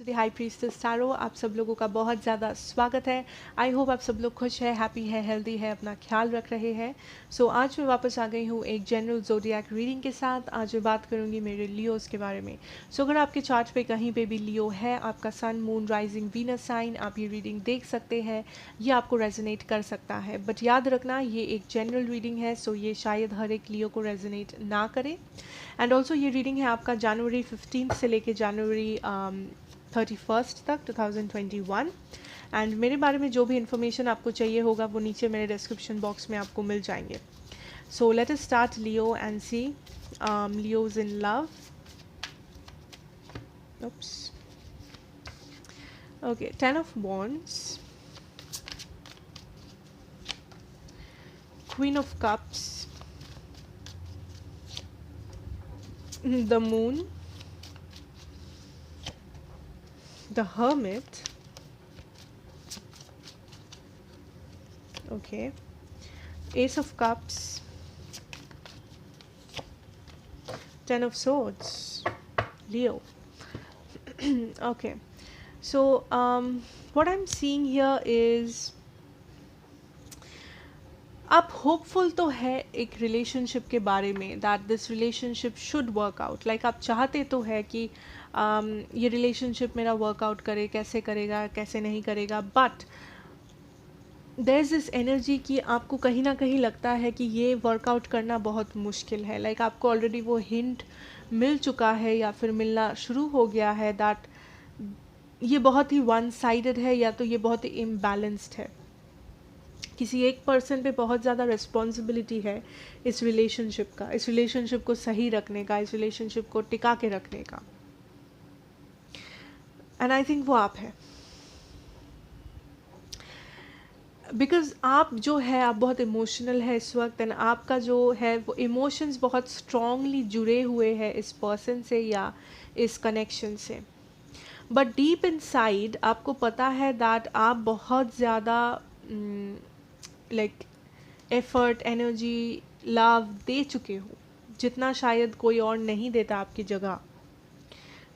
The high priestess tarot, आप सब लोगों का बहुत ज़्यादा स्वागत है। आई होप आप सब लोग खुश है, हैप्पी है, हेल्दी है, अपना ख्याल रख रहे हैं। आज मैं वापस आ गई हूँ एक जनरल ज़ोडिएक रीडिंग के साथ। आज मैं बात करूँगी मेरे लियोज़ के बारे में। अगर आपके चार्ट पे कहीं पे भी लियो है, आपका सन, मून, राइजिंग, वीनस साइन, आप ये रीडिंग देख सकते हैं। ये आपको रेजोनेट कर सकता है, बट याद रखना ये एक जनरल रीडिंग है, सो ये शायद हर एक लियो को रेजोनेट ना करे। एंड ऑल्सो ये रीडिंग है आपका जनवरी 15 से लेके जनवरी 31 तक 2021। एंड मेरे बारे में जो भी इन्फॉर्मेशन आपको चाहिए होगा वो नीचे मेरे डिस्क्रिप्शन बॉक्स में आपको मिल जाएंगे। So let us start Leo and see Leos in love. oops okay, 10 of wands, queen of cups, the moon, the hermit, okay, ace of cups, 10 of swords, Leo. Okay, so what I'm seeing here is आप hopeful तो है एक relationship के बारे में, that this relationship should work out. Like आप चाहते तो है कि ये रिलेशनशिप मेरा वर्कआउट करे, कैसे करेगा कैसे नहीं करेगा, but there is this energy कि आपको कहीं ना कहीं लगता है कि ये वर्कआउट करना बहुत मुश्किल है। लाइक आपको ऑलरेडी वो हिंट मिल चुका है या फिर मिलना शुरू हो गया है दैट ये बहुत ही वन साइडेड है, या तो ये बहुत ही इम्बैलेंस्ड है। किसी एक पर्सन पे बहुत ज़्यादा रिस्पॉन्सिबिलिटी है इस रिलेशनशिप का, इस रिलेशनशिप को सही रखने का, इस रिलेशनशिप को टिका के रखने का। एंड आई थिंक वो आप है, बिकॉज आप जो है आप बहुत इमोशनल है इस वक्त। एंड आपका जो है वो इमोशंस बहुत स्ट्रांगली जुड़े हुए हैं इस पर्सन से या इस कनेक्शन से। बट डीप इनसाइड आपको पता है दैट आप बहुत ज़्यादा like effort, energy, love they चुके हो, जितना शायद कोई और नहीं देता आपकी जगह।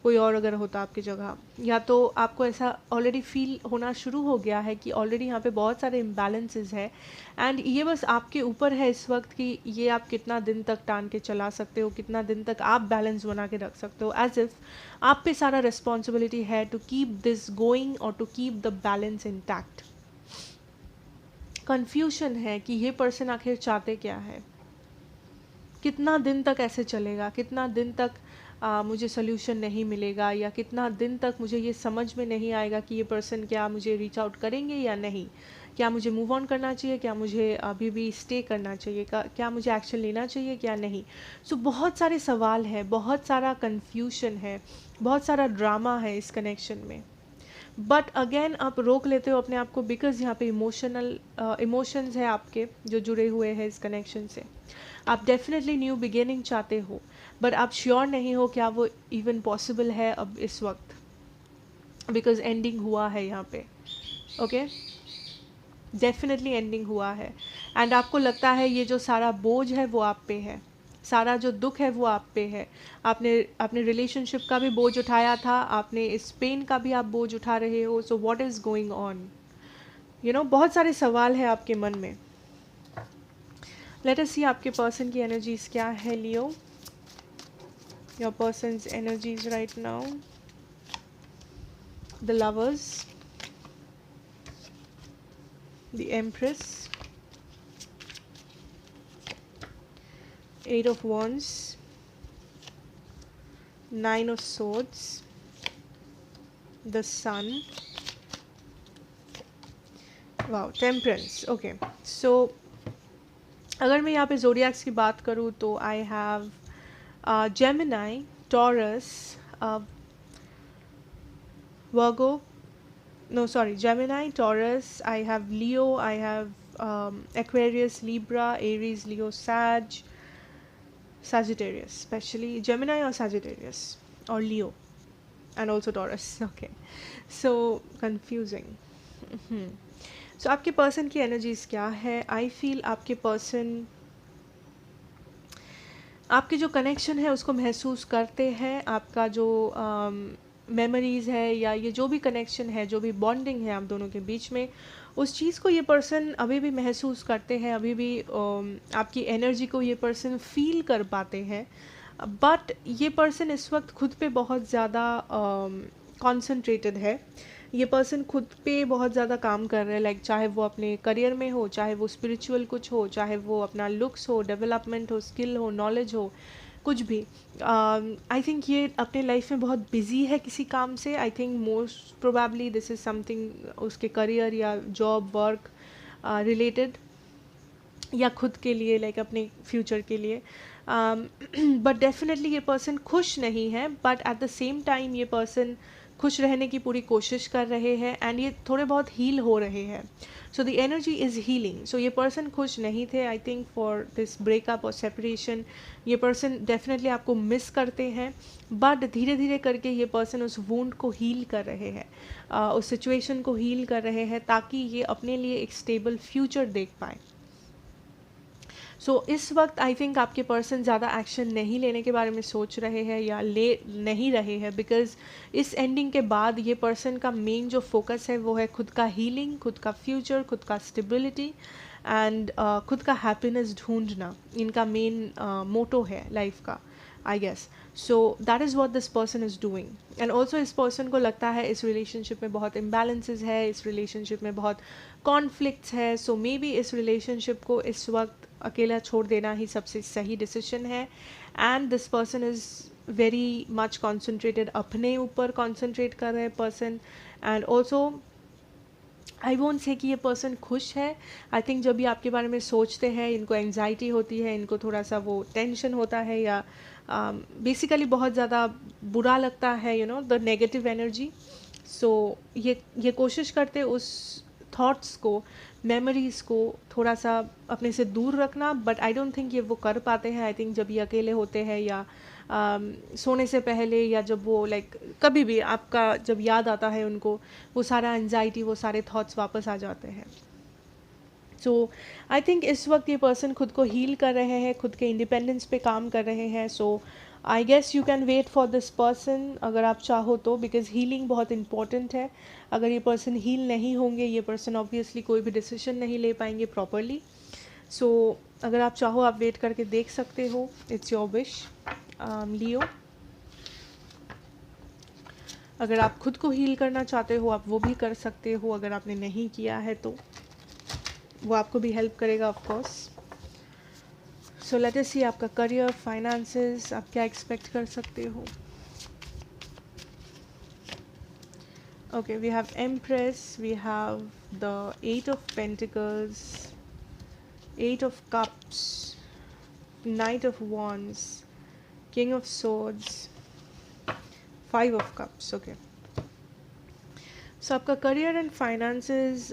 कोई और अगर होता आपकी जगह, या तो आपको ऐसा ऑलरेडी फील होना शुरू हो गया है कि ऑलरेडी यहाँ पे बहुत सारे इम्बैलेंसेस है। एंड ये बस आपके ऊपर है इस वक्त कि ये आप कितना दिन तक टान के चला सकते हो, कितना दिन तक आप बैलेंस बना के रख सकते हो। एज इफ आप पे सारा रिस्पॉन्सिबिलिटी है टू कीप दिस गोइंग और to keep the balance intact. Confusion है कि ये पर्सन आखिर चाहते क्या है, कितना दिन तक ऐसे चलेगा, कितना दिन तक मुझे सोल्यूशन नहीं मिलेगा, या कितना दिन तक मुझे ये समझ में नहीं आएगा कि ये पर्सन क्या मुझे रीच आउट करेंगे या नहीं, क्या मुझे मूव ऑन करना चाहिए, क्या मुझे अभी भी स्टे करना चाहिए, क्या मुझे एक्शन लेना चाहिए क्या नहीं। सो बहुत सारे सवाल हैं, बहुत सारा कन्फ्यूजन है, बहुत सारा ड्रामा है इस कनेक्शन में। बट अगेन आप रोक लेते हो अपने आप को, बिकॉज यहाँ पे इमोशंस है आपके जो जुड़े हुए हैं इस कनेक्शन से। आप डेफिनेटली न्यू बिगिनिंग चाहते हो, बट आप श्योर नहीं हो क्या वो इवन पॉसिबल है अब इस वक्त, बिकॉज एंडिंग हुआ है यहाँ पे। ओके, डेफिनेटली एंडिंग हुआ है। एंड आपको लगता है ये जो सारा बोझ है वो आप पे है, सारा जो दुख है वो आप पे है। आपने अपने रिलेशनशिप का भी बोझ उठाया था, आपने इस पेन का भी आप बोझ उठा रहे हो। So what is going on, you know, बहुत सारे सवाल हैं आपके मन में। लेट अस सी आपके पर्सन की एनर्जीज क्या है Leo. Your person's energies right now, the lovers, the empress, Eight of Wands, Nine of Swords, the Sun, wow, Temperance. Okay, so अगर मैं यहाँ पे जोडियक्स की बात करूँ तो I have Gemini, taurus, Virgo, no sorry, Gemini, Taurus, I have Leo, I have Aquarius, Libra, Aries, Leo, Sagittarius, especially Gemini or Sagittarius or Leo, and also Taurus. Okay, so confusing. So आपके person की energies क्या है? I feel आपके person आपके जो connection है उसको महसूस करते हैं, आपका जो मेमोरीज़ है या ये जो भी कनेक्शन है, जो भी बॉन्डिंग है आप दोनों के बीच में, उस चीज़ को ये पर्सन अभी भी महसूस करते हैं, अभी भी आपकी एनर्जी को ये पर्सन फील कर पाते हैं। बट ये पर्सन इस वक्त खुद पे बहुत ज़्यादा कॉन्सेंट्रेटेड है। ये पर्सन खुद पे बहुत ज़्यादा काम कर रहे हैं, लाइक चाहे वो अपने करियर में हो, चाहे वो स्पिरिचुअल कुछ हो, चाहे वो अपना लुक्स हो, डेवलपमेंट हो, स्किल हो, नॉलेज हो, कुछ भी। आई थिंक ये अपने लाइफ में बहुत बिजी है किसी काम से। I think most probably this is something उसके करियर या जॉब वर्क रिलेटेड, या खुद के लिए, लाइक अपने फ्यूचर के लिए। बट डेफिनेटली ये पर्सन खुश नहीं है, but at the same time ये पर्सन खुश रहने की पूरी कोशिश कर रहे हैं, एंड ये थोड़े बहुत हील हो रहे हैं। So the energy is healing. So ये पर्सन खुश नहीं थे, I think for this breakup और सेपरेशन। ये पर्सन डेफिनेटली आपको मिस करते हैं, बट धीरे धीरे करके ये पर्सन उस वुंड को हील कर रहे हैं, उस सिचुएशन को हील कर रहे हैं, ताकि ये अपने लिए एक स्टेबल फ्यूचर देख पाए। सो इस वक्त आई थिंक आपके पर्सन ज़्यादा एक्शन नहीं लेने के बारे में सोच रहे हैं या ले नहीं रहे हैं, बिकॉज इस एंडिंग के बाद ये पर्सन का मेन जो फोकस है वो है खुद का हीलिंग, खुद का फ्यूचर, खुद का स्टेबिलिटी एंड खुद का हैप्पीनेस ढूंढना। इनका मेन मोटो है लाइफ का, I guess. So that is what this person is doing. And also इस पर्सन को लगता है इस रिलेशनशिप में बहुत इम्बैलेंसेज है, इस रिलेशनशिप में बहुत कॉन्फ्लिक्ट्स है। सो मे बी इस रिलेशनशिप को इस वक्त अकेला छोड़ देना ही सबसे सही डिसीजन है। And this person is very much concentrated, अपने ऊपर कॉन्सेंट्रेट कर रहे person. And also I won't say कि ये पर्सन खुश है। आई थिंक जब भी आपके बारे में सोचते हैं, इनको एंग्जाइटी होती है, इनको थोड़ा सा वो टेंशन होता है, या बेसिकली बहुत ज़्यादा बुरा लगता है, you know, the negative energy. So ये कोशिश करते उस थॉट्स को, मेमोरीज़ को थोड़ा सा अपने से दूर रखना, बट आई डोंट थिंक ये वो कर पाते हैं। आई थिंक जब ये अकेले होते हैं या सोने से पहले, या जब वो लाइक कभी भी आपका जब याद आता है उनको, वो सारा एंजाइटी, वो सारे थॉट्स वापस आ जाते हैं। सो आई थिंक इस वक्त ये पर्सन खुद को हील कर रहे हैं, खुद के इंडिपेंडेंस पे काम कर रहे हैं। So I guess you can wait for this person अगर आप चाहो तो, बिकॉज हीलिंग बहुत इंपॉर्टेंट है। अगर ये पर्सन हील नहीं होंगे, ये पर्सन ऑब्वियसली कोई भी डिसीजन नहीं ले पाएंगे प्रॉपरली। सो अगर आप चाहो आप वेट करके देख सकते हो, इट्स योर विश लियो। अगर आप खुद को हील करना चाहते हो आप वो भी कर सकते हो, अगर आपने नहीं किया है तो वो आपको भी हेल्प करेगा of course. So let us see आपका करियर, फाइनेंसेस, आप क्या एक्सपेक्ट कर सकते हो। Okay, we have empress, we have the 8 of pentacles, 8 of cups, knight of wands, king of swords, 5 of cups. Okay, so आपका career and finances,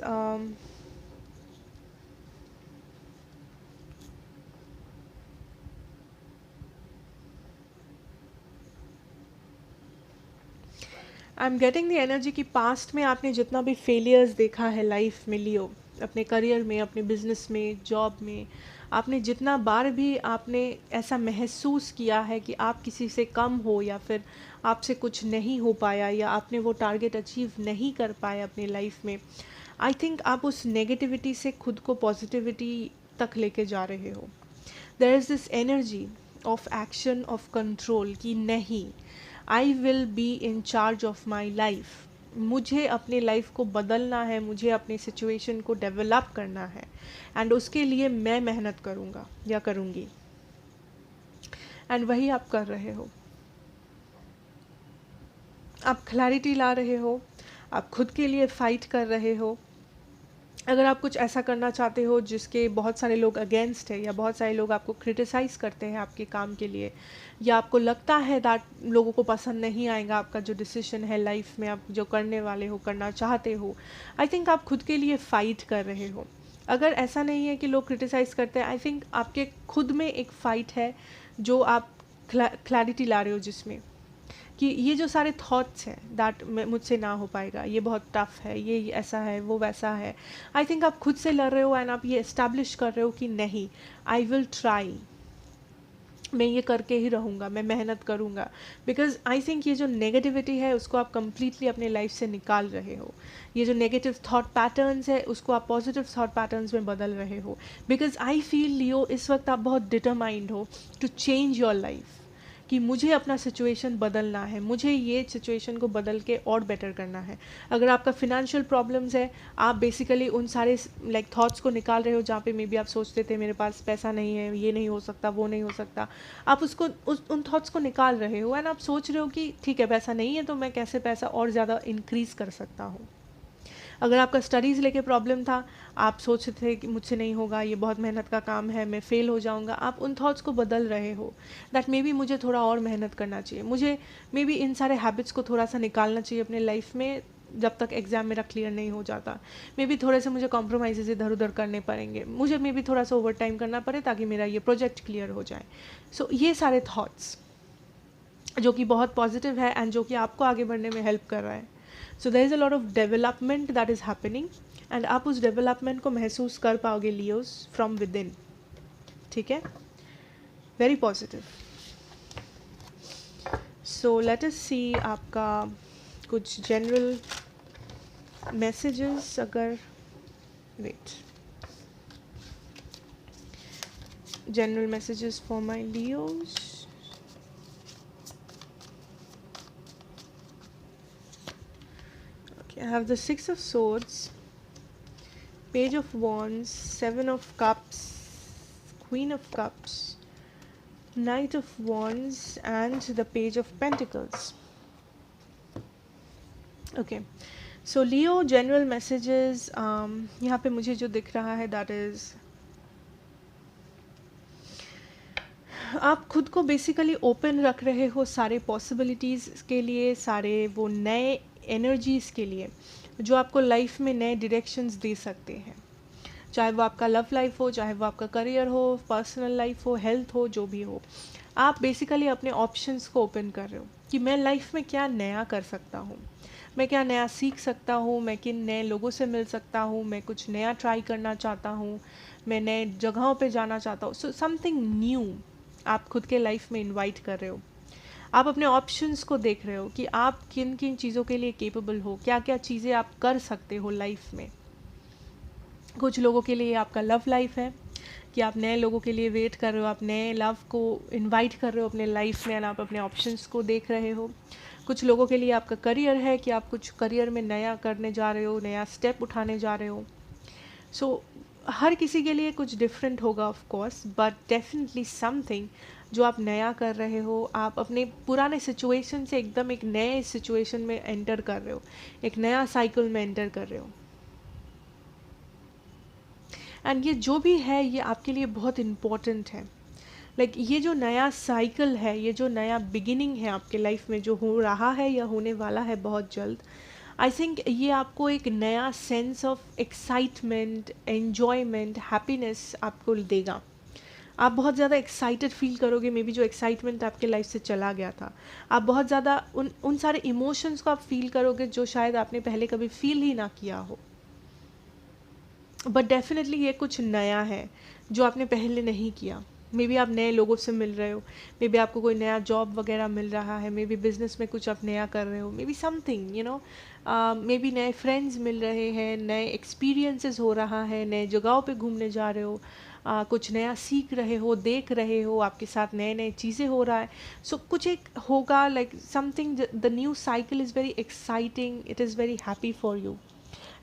I am getting the energy कि past में आपने जितना भी failures देखा है life में, लियो, अपने करियर में, अपने बिजनेस में, जॉब में, आपने जितना बार भी आपने ऐसा महसूस किया है कि आप किसी से कम हो, या फिर आपसे कुछ नहीं हो पाया, या आपने वो टारगेट अचीव नहीं कर पाए अपने लाइफ में, आई थिंक आप उस नेगेटिविटी से खुद को पॉजिटिविटी तक लेके जा रहे हो। There is this energy of action, of control, कि नहीं, I will be in charge of my life. मुझे अपने लाइफ को बदलना है, मुझे अपने सिचुएशन को डेवलप करना है, एंड उसके लिए मैं मेहनत करूँगा या करूँगी। एंड वही आप कर रहे हो। आप क्लैरिटी ला रहे हो, आप खुद के लिए फ़ाइट कर रहे हो। अगर आप कुछ ऐसा करना चाहते हो जिसके बहुत सारे लोग अगेंस्ट है, या बहुत सारे लोग आपको क्रिटिसाइज़ करते हैं आपके काम के लिए, या आपको लगता है दैट लोगों को पसंद नहीं आएगा आपका जो डिसीजन है लाइफ में, आप जो करने वाले हो, करना चाहते हो, आई थिंक आप खुद के लिए फ़ाइट कर रहे हो। अगर ऐसा नहीं है कि लोग क्रिटिसाइज़ करते हैं, आई थिंक आपके खुद में एक फ़ाइट है जो आप क्लैरिटी ला रहे हो, जिसमें कि ये जो सारे थॉट्स हैं दैट मुझसे ना हो पाएगा, ये बहुत टफ है, ये ऐसा है, वो वैसा है, आई थिंक आप खुद से लड़ रहे हो, एंड आप ये इस्टेब्लिश कर रहे हो कि नहीं, आई विल ट्राई, मैं ये करके ही रहूँगा, मैं मेहनत करूँगा। बिकॉज आई थिंक ये जो नेगेटिविटी है उसको आप कम्प्लीटली अपने लाइफ से निकाल रहे हो। ये जो नेगेटिव थॉट पैटर्न्स है उसको आप पॉजिटिव थॉट पैटर्न्स में बदल रहे हो। बिकॉज आई फील लियो इस वक्त आप बहुत डिटरमाइंड हो टू चेंज योर लाइफ, कि मुझे अपना सिचुएशन बदलना है, मुझे ये सिचुएशन को बदल के और बेटर करना है। अगर आपका फिनेंशियल प्रॉब्लम्स है, आप बेसिकली उन सारे लाइक थॉट्स को निकाल रहे हो जहाँ पे मे बी आप सोचते थे मेरे पास पैसा नहीं है, ये नहीं हो सकता, वो नहीं हो सकता। आप उसको उन थॉट्स को निकाल रहे हो एंड आप सोच रहे हो कि ठीक है पैसा नहीं है तो मैं कैसे पैसा और ज़्यादा इंक्रीज़ कर सकता हूँ। अगर आपका स्टडीज़ लेके प्रॉब्लम था, आप सोचते थे कि मुझसे नहीं होगा, ये बहुत मेहनत का काम है, मैं फ़ेल हो जाऊंगा, आप उन थॉट्स को बदल रहे हो दैट मे बी मुझे थोड़ा और मेहनत करना चाहिए, मुझे मे बी इन सारे हैबिट्स को थोड़ा सा निकालना चाहिए अपने लाइफ में जब तक एग्ज़ाम मेरा क्लियर नहीं हो जाता। मे बी थोड़े से मुझे कॉम्प्रोमाइज़ इधर उधर करने पड़ेंगे, मुझे मे बी थोड़ा सा ओवर टाइम करना पड़े ताकि मेरा ये प्रोजेक्ट क्लियर हो जाए। सो ये सारे थॉट्स जो कि बहुत पॉजिटिव है एंड जो कि आपको आगे बढ़ने में हेल्प कर रहा है। So there is a lot of development that is happening and आप उस डेवलपमेंट को महसूस कर पाओगे लियोज फ्रॉम विद इन। ठीक है, very positive. So let us see आपका कुछ जनरल मैसेजेस, अगर wait, general messages for my Leos. I have the Six of Swords, Page of Wands, Seven of Cups, Queen of Cups, Knight of Wands and the Page of Pentacles. Okay, so Leo, general messages यहाँ पे मुझे जो दिख रहा है that is आप खुद को बेसिकली ओपन रख रहे हो सारे पॉसिबिलिटीज़ के लिए, सारे वो नए एनर्जीज़ के लिए जो आपको लाइफ में नए डायरेक्शंस दे सकते हैं, चाहे वो आपका लव लाइफ हो, चाहे वो आपका करियर हो, पर्सनल लाइफ हो, हेल्थ हो, जो भी हो। आप बेसिकली अपने ऑप्शंस को ओपन कर रहे हो कि मैं लाइफ में क्या नया कर सकता हूँ, मैं क्या नया सीख सकता हूँ, मैं किन नए लोगों से मिल सकता हूँ, मैं कुछ नया ट्राई करना चाहता हूँ, मैं नए जगहों पे जाना चाहता हूँ। सो समथिंग न्यू आप खुद के लाइफ में इनवाइट कर रहे हो। आप अपने ऑप्शंस को देख रहे हो कि आप किन किन चीज़ों के लिए केपेबल हो, क्या क्या चीज़ें आप कर सकते हो लाइफ में। कुछ लोगों के लिए आपका लव लाइफ है कि आप नए लोगों के लिए वेट कर रहे हो, आप नए लव को इनवाइट कर रहे हो अपने लाइफ में एंड आप अपने ऑप्शंस को देख रहे हो। कुछ लोगों के लिए आपका करियर है कि आप कुछ करियर में नया करने जा रहे हो, नया स्टेप उठाने जा रहे हो। सो हर किसी के लिए कुछ डिफरेंट होगा of course, but definitely something जो आप नया कर रहे हो। आप अपने पुराने सिचुएशन से एकदम एक नए सिचुएशन में एंटर कर रहे हो, एक नया साइकिल में एंटर कर रहे हो। एंड ये जो भी है ये आपके लिए बहुत इम्पॉर्टेंट है। लाइक ये जो नया साइकिल है, ये जो नया बिगिनिंग है आपके लाइफ में जो हो रहा है या होने वाला है बहुत जल्द, आई थिंक ये आपको एक नया sense of excitement, enjoyment, happiness आपको देगा। आप बहुत ज़्यादा एक्साइटेड फील करोगे, मे बी जो एक्साइटमेंट आपके लाइफ से चला गया था। आप बहुत ज़्यादा उन सारे इमोशंस को आप फील करोगे जो शायद आपने पहले कभी फील ही ना किया हो। बट डेफिनेटली ये कुछ नया है जो आपने पहले नहीं किया। मे बी आप नए लोगों से मिल रहे हो, मे बी आपको कोई नया जॉब वगैरह मिल रहा है, मे बी बिजनेस में कुछ आप नया कर रहे हो, may be something you know, may be नए फ्रेंड्स मिल रहे हैं, नए एक्सपीरियंसेस हो रहा है, नए जगहों पे घूमने जा रहे हो, कुछ नया सीख रहे हो, देख रहे हो, आपके साथ नए नए चीज़ें हो रहा है। सो कुछ एक होगा, like something, the new cycle is very exciting, it is very happy for you.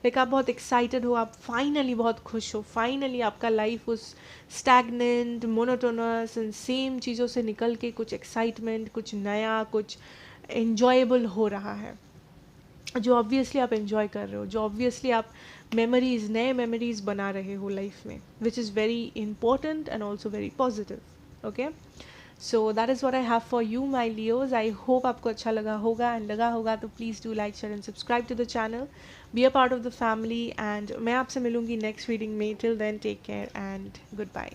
Like आप बहुत एक्साइटेड हो, आप फाइनली बहुत खुश हो, फाइनली आपका लाइफ उस स्टैगनेंट, मोनोटोनस एंड सेम चीज़ों से निकल के कुछ एक्साइटमेंट, कुछ नया, कुछ एन्जॉयबल हो रहा है, जो ऑब्वियसली आप एन्जॉय कर रहे हो, जो ऑब्वियसली आप मेमोरीज, नए मेमोरीज बना रहे हो लाइफ में, which is very important and also very positive. Okay, so that is what I have for you my Leos. I hope आपको अच्छा लगा होगा, एंड लगा होगा तो please do like, share and subscribe to the channel, be a part of the family, and मैं आपसे मिलूंगी नेक्स्ट रीडिंग में। Till then take care and good bye.